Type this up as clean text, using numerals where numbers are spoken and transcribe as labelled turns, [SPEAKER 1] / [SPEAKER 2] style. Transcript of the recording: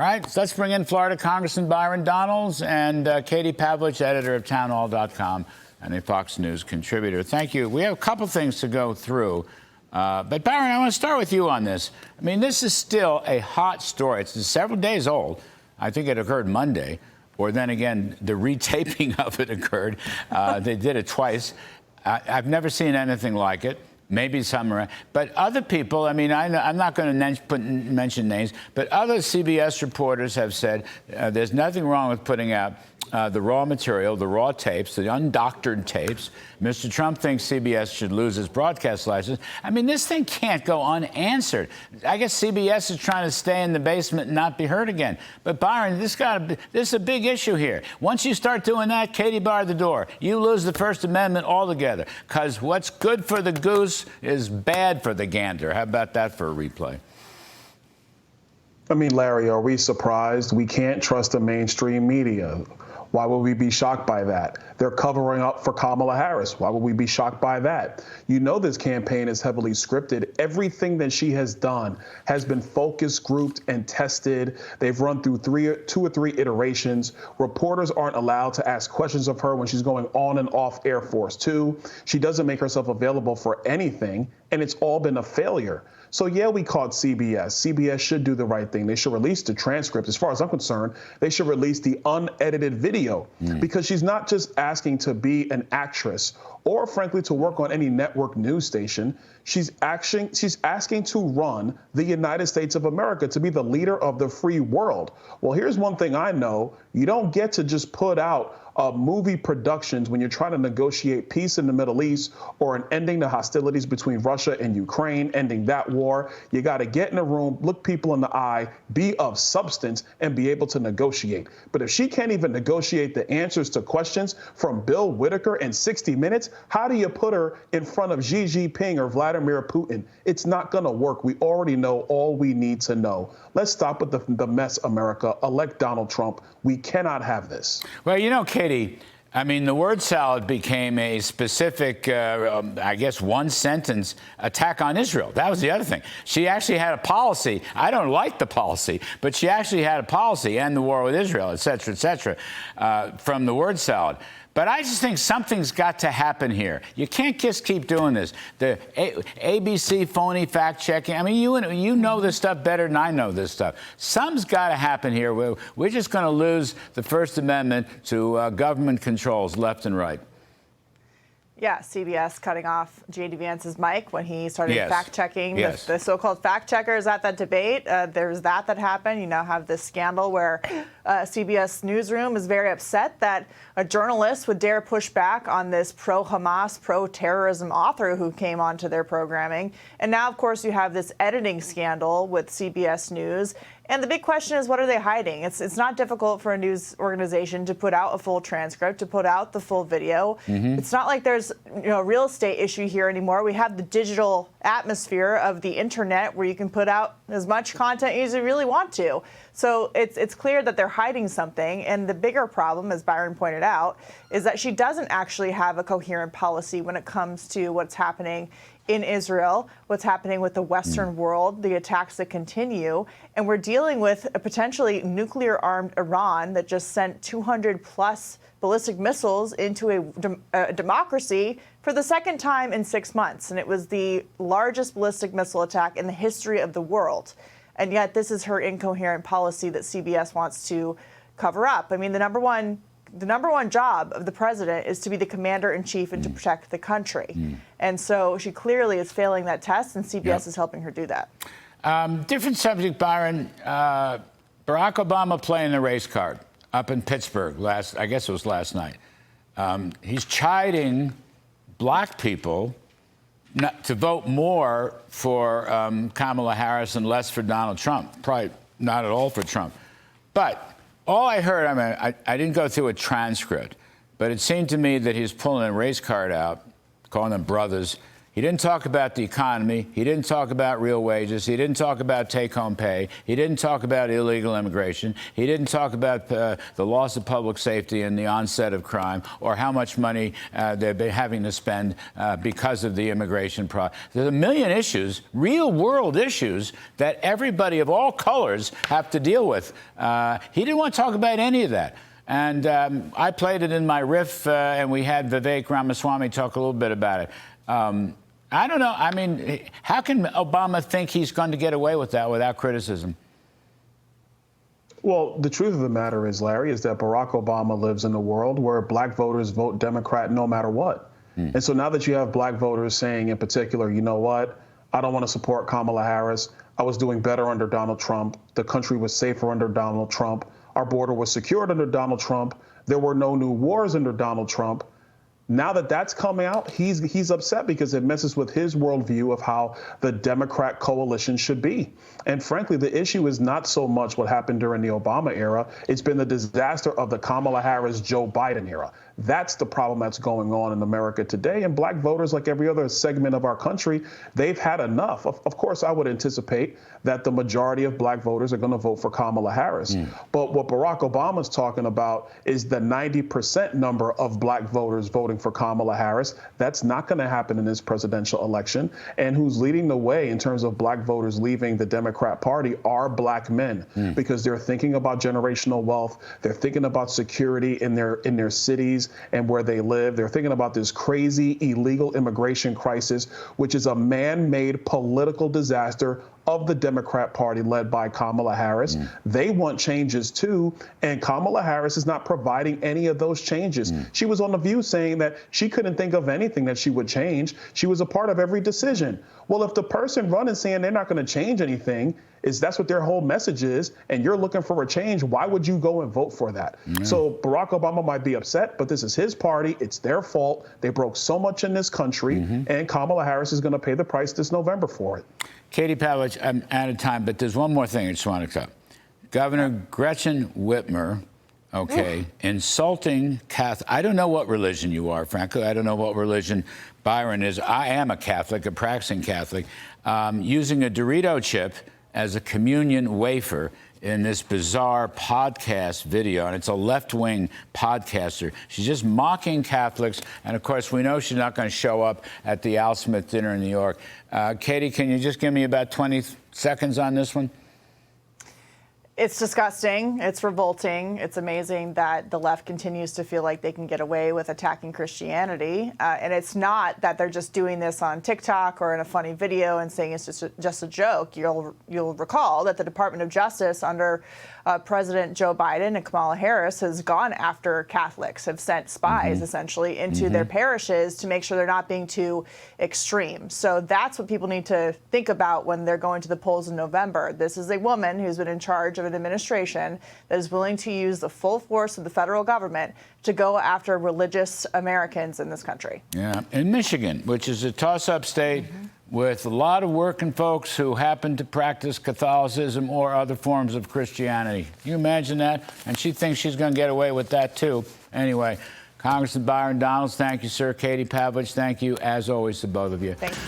[SPEAKER 1] All right, so let's bring in Florida Congressman Byron Donalds and Katie Pavlich, editor of townhall.com and a Fox News contributor. Thank you. We have a couple things to go through. But Byron, I want to start with you on this. I mean, this is still a hot story. It's several days old. I think it occurred Monday, or then again, the retaping of it occurred. They did it twice. I've never seen anything like it. Maybe some are, but other people, I mean, I'm not going to mention names, but other CBS reporters have said there's nothing wrong with putting out the raw material, the raw tapes, the undoctored tapes. Mr. Trump thinks CBS should lose its broadcast license. I mean, this thing can't go unanswered. I guess CBS is trying to stay in the basement and not be heard again. But Byron, this is a big issue here. Once you start doing that, Katie barred the door. You lose the First Amendment altogether, because what's good for the goose is bad for the gander. How about that for a replay?
[SPEAKER 2] I mean, Larry, are we surprised? We can't trust the mainstream media. Why would we be shocked by that? They're covering up for Kamala Harris. Why would we be shocked by that? You know this campaign is heavily scripted. Everything that she has done has been focus grouped and tested. They've run through two or three iterations. Reporters aren't allowed to ask questions of her when she's going on and off Air Force 2. She doesn't make herself available for anything, and it's all been a failure. So, yeah, we caught CBS. CBS should do the right thing. They should release the transcript. As far as I'm concerned, they should release the unedited video because she's not just asking to be an actress or, frankly, to work on any network news station. She's asking to run the United States of America, to be the leader of the free world. Well, here's one thing I know. You don't get to just put out movie productions when you're trying to negotiate peace in the Middle East or an ending the hostilities between Russia and Ukraine, ending that war. You got to get in a room, look people in the eye, be of substance, and be able to negotiate. But if she can't even negotiate the answers to questions from Bill Whitaker in 60 Minutes, how do you put her in front of Xi Jinping or Vladimir Putin? It's not going to work. We already know all we need to know. Let's stop with the mess, America. Elect Donald Trump. We cannot have this.
[SPEAKER 1] Well, you know, Katie, I mean, the word salad became a specific, I guess, one-sentence attack on Israel. That was the other thing. She actually had a policy. I don't like the policy, but she actually had a policy, end the war with Israel, et cetera, from the word salad. But I just think something's got to happen here. You can't just keep doing this. The ABC phony fact-checking. I mean, you know this stuff better than I know this stuff. Something's got to happen here. We're just going to lose the First Amendment to government controls left and right.
[SPEAKER 3] Yeah, CBS cutting off J.D. Vance's mic when he started fact-checking the so-called fact-checkers at that debate. There's that happened. You now have this scandal where CBS Newsroom is very upset that a journalist would dare push back on this pro-Hamas, pro-terrorism author who came onto their programming. And now, of course, you have this editing scandal with CBS News. And the big question is, what are they hiding? It's not difficult for a news organization to put out a full transcript, to put out the full video. It's not like there's a real estate issue here anymore. We have the digital atmosphere of the internet where you can put out as much content as you really want to. So it's clear that they're hiding something. And the bigger problem, as Byron pointed out, is that she doesn't actually have a coherent policy when it comes to what's happening in Israel, what's happening with the Western world, the attacks that continue. And we're dealing with a potentially nuclear-armed Iran that just sent 200-plus ballistic missiles into a democracy for the second time in 6 months. And it was the largest ballistic missile attack in the history of the world. And yet this is her incoherent policy that CBS wants to cover up. I mean, the number one job of the president is to be the commander-in-chief and to protect the country. And so she clearly is failing that test, and CBS is helping her do that.
[SPEAKER 1] Different subject, Byron. Barack Obama playing the race card up in Pittsburgh I guess it was last night. He's chiding black people to vote more for Kamala Harris and less for Donald Trump. Probably not at all for Trump. But all I heard, I mean, I didn't go through a transcript, but it seemed to me that he's pulling a race card out, calling them brothers, He didn't talk about the economy. He didn't talk about real wages. He didn't talk about take-home pay. He didn't talk about illegal immigration. He didn't talk about the loss of public safety and the onset of crime, or how much money they've been having to spend because of the immigration process. There's a million issues, real-world issues, that everybody of all colors have to deal with. He didn't want to talk about any of that. And I played it in my riff, and we had Vivek Ramaswamy talk a little bit about it. I don't know. I mean, how can Obama think he's going to get away with that without criticism?
[SPEAKER 2] Well, the truth of the matter is, Larry, is that Barack Obama lives in a world where black voters vote Democrat no matter what. And so now that you have black voters saying in particular, you know what, I don't want to support Kamala Harris. I was doing better under Donald Trump. The country was safer under Donald Trump. Our border was secured under Donald Trump. There were no new wars under Donald Trump. Now that that's coming out, he's upset because it messes with his worldview of how the Democrat coalition should be. And frankly, the issue is not so much what happened during the Obama era. It's been the disaster of the Kamala Harris, Joe Biden era. That's the problem that's going on in America today. And black voters, like every other segment of our country, they've had enough. Of course, I would anticipate that the majority of black voters are going to vote for Kamala Harris. But what Barack Obama's talking about is the 90% number of black voters voting for Kamala Harris. That's not going to happen in this presidential election. And who's leading the way in terms of black voters leaving the Democrat Party are black men, because they're thinking about generational wealth. They're thinking about security in their cities and where they live. They're thinking about this crazy illegal immigration crisis, which is a man-made political disaster of the Democrat Party led by Kamala Harris. They want changes too, and Kamala Harris is not providing any of those changes. She was on The View saying that she couldn't think of anything that she would change. She was a part of every decision. Well, if the person running saying they're not going to change anything, that's what their whole message is, and you're looking for a change, why would you go and vote for that? So Barack Obama might be upset, but this is his party. It's their fault. They broke so much in this country, and Kamala Harris is going to pay the price this November for it.
[SPEAKER 1] Katie Pavlich, I'm out of time, but there's one more thing I just want to cover. Governor Gretchen Whitmer, insulting Catholic. I don't know what religion you are, frankly. I don't know what religion Byron is. I am a Catholic, a practicing Catholic, using a Dorito chip as a communion wafer in this bizarre podcast video, and it's a left-wing podcaster. She's just mocking Catholics, and of course, we know she's not going to show up at the Al Smith dinner in New York. Katie, can you just give me about 20 seconds on this one?
[SPEAKER 3] It's disgusting. It's revolting. It's amazing that the left continues to feel like they can get away with attacking Christianity. And it's not that they're just doing this on TikTok or in a funny video and saying it's just a joke. You'll recall that the Department of Justice under President Joe Biden and Kamala Harris has gone after Catholics, have sent spies essentially into their parishes to make sure they're not being too extreme. So that's what people need to think about when they're going to the polls in November. This is a woman who's been in charge of an administration that is willing to use the full force of the federal government to go after religious Americans in this country.
[SPEAKER 1] Yeah, in Michigan, which is a toss-up state with a lot of working folks who happen to practice Catholicism or other forms of Christianity. Can you imagine that? And she thinks she's going to get away with that, too. Anyway, Congressman Byron Donalds, thank you, sir. Katie Pavlich, thank you, as always, to both of you.
[SPEAKER 3] Thanks.